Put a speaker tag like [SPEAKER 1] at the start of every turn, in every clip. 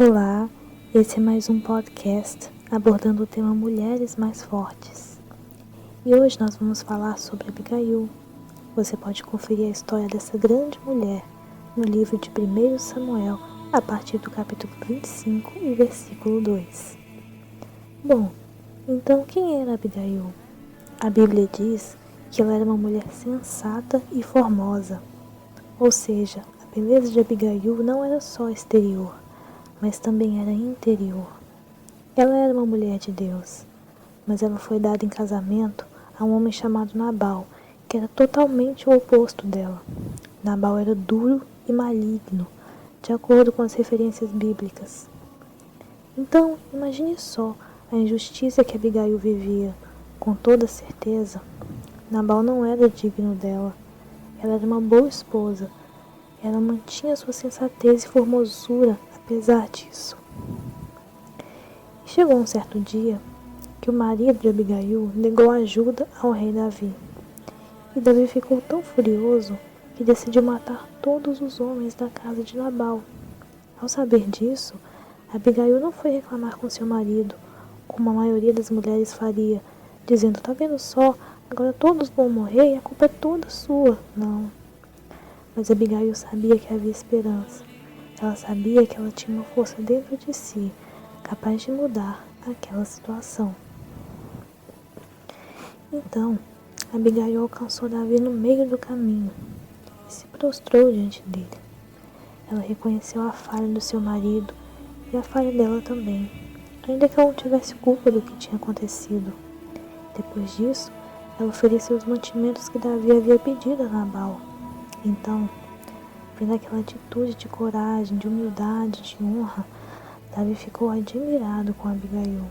[SPEAKER 1] Olá, esse é mais um podcast abordando o tema Mulheres Mais Fortes. E hoje nós vamos falar sobre Abigail. Você pode conferir a história dessa grande mulher no livro de 1 Samuel, a partir do capítulo 25 e versículo 2. Bom, então quem era Abigail? A Bíblia diz que ela era uma mulher sensata e formosa. Ou seja, a beleza de Abigail não era só exterior, mas também era interior. Ela era uma mulher de Deus, mas ela foi dada em casamento a um homem chamado Nabal, que era totalmente o oposto dela. Nabal era duro e maligno, de acordo com as referências bíblicas. Então, imagine só a injustiça que Abigail vivia. Com toda certeza, Nabal não era digno dela. Ela era uma boa esposa. Ela mantinha sua sensatez e formosura apesar disso. Chegou um certo dia que o marido de Abigail negou ajuda ao rei Davi. E Davi ficou tão furioso que decidiu matar todos os homens da casa de Nabal. Ao saber disso, Abigail não foi reclamar com seu marido, como a maioria das mulheres faria, dizendo: "Tá vendo só, agora todos vão morrer e a culpa é toda sua." Não. Mas Abigail sabia que havia esperança. Ela sabia que ela tinha uma força dentro de si, capaz de mudar aquela situação. Então, Abigail alcançou Davi no meio do caminho e se prostrou diante dele. Ela reconheceu a falha do seu marido e a falha dela também, ainda que ela não tivesse culpa do que tinha acontecido. Depois disso, ela ofereceu os mantimentos que Davi havia pedido a Nabal. Então, vendo aquela atitude de coragem, de humildade, de honra, Davi ficou admirado com Abigail.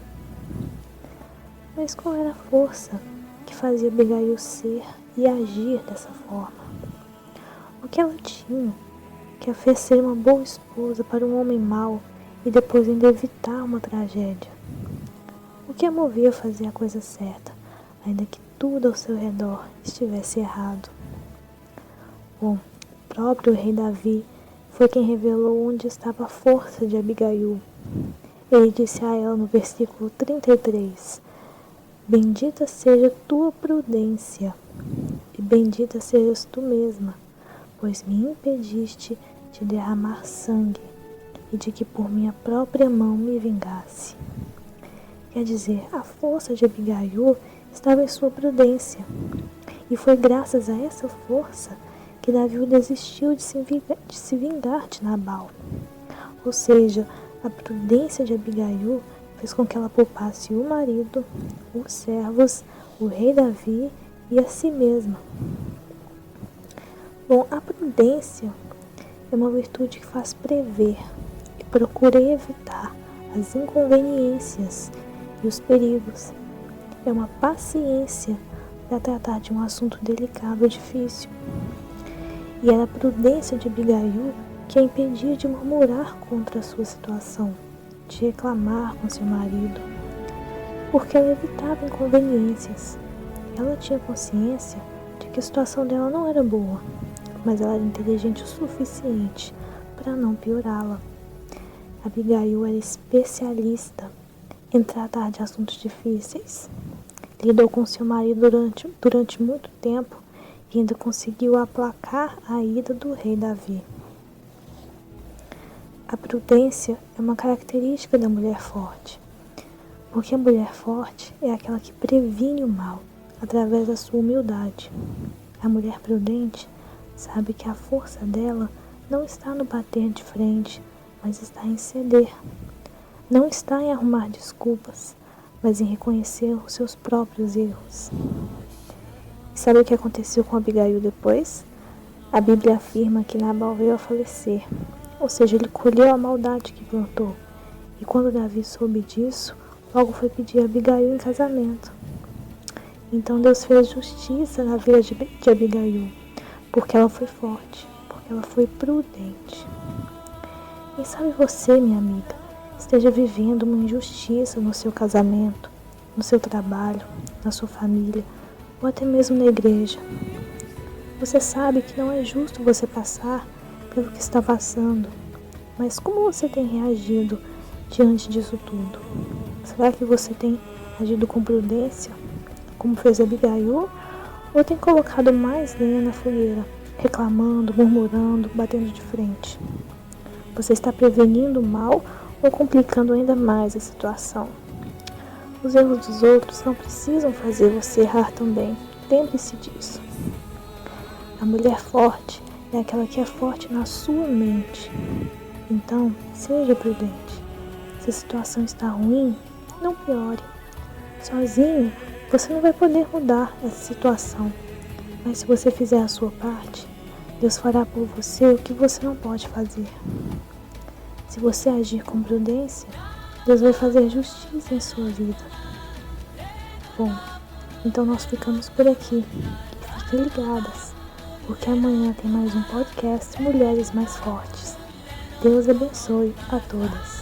[SPEAKER 1] Mas qual era a força que fazia Abigail ser e agir dessa forma? O que ela tinha que a fez ser uma boa esposa para um homem mau e depois ainda evitar uma tragédia? O que a movia a fazer a coisa certa, ainda que tudo ao seu redor estivesse errado? Bom, o próprio rei Davi foi quem revelou onde estava a força de Abigail. Ele disse a ela no versículo 33: "Bendita seja tua prudência, e bendita sejas tu mesma, pois me impediste de derramar sangue, e de que por minha própria mão me vingasse." Quer dizer, a força de Abigail estava em sua prudência, e foi graças a essa força que Davi desistiu de se vingar de Nabal. Ou seja, a prudência de Abigail fez com que ela poupasse o marido, os servos, o rei Davi e a si mesma. Bom, a prudência é uma virtude que faz prever e procura evitar as inconveniências e os perigos. É uma paciência para tratar de um assunto delicado ou difícil. E era a prudência de Abigail que a impedia de murmurar contra a sua situação, de reclamar com seu marido, porque ela evitava inconveniências. Ela tinha consciência de que a situação dela não era boa, mas ela era inteligente o suficiente para não piorá-la. Abigail era especialista em tratar de assuntos difíceis. Lidou com seu marido durante muito tempo e ainda conseguiu aplacar a ira do rei Davi. A prudência é uma característica da mulher forte, porque a mulher forte é aquela que previne o mal através da sua humildade. A mulher prudente sabe que a força dela não está no bater de frente, mas está em ceder. Não está em arrumar desculpas, mas em reconhecer os seus próprios erros. E sabe o que aconteceu com Abigail depois? A Bíblia afirma que Nabal veio a falecer, ou seja, ele colheu a maldade que plantou. E quando Davi soube disso, logo foi pedir Abigail em casamento. Então Deus fez justiça na vida de Abigail, porque ela foi forte, porque ela foi prudente. Quem sabe você, minha amiga, esteja vivendo uma injustiça no seu casamento, no seu trabalho, na sua família, ou até mesmo na igreja. Você sabe que não é justo você passar pelo que está passando, Mas como você tem reagido diante disso tudo? Será que você tem agido com prudência, como fez Abigail, ou tem colocado mais lenha na fogueira, reclamando, murmurando, batendo de frente? Você está prevenindo o mal ou complicando ainda mais a situação? Os erros dos outros não precisam fazer você errar também. Lembre-se disso. A mulher forte é aquela que é forte na sua mente. Então, seja prudente. Se a situação está ruim, não piore. Sozinho, você não vai poder mudar essa situação. Mas se você fizer a sua parte, Deus fará por você o que você não pode fazer. Se você agir com prudência, Deus vai fazer justiça em sua vida. Bom, então nós ficamos por aqui. E fiquem ligadas, porque amanhã tem mais um podcast Mulheres Mais Fortes. Deus abençoe a todas.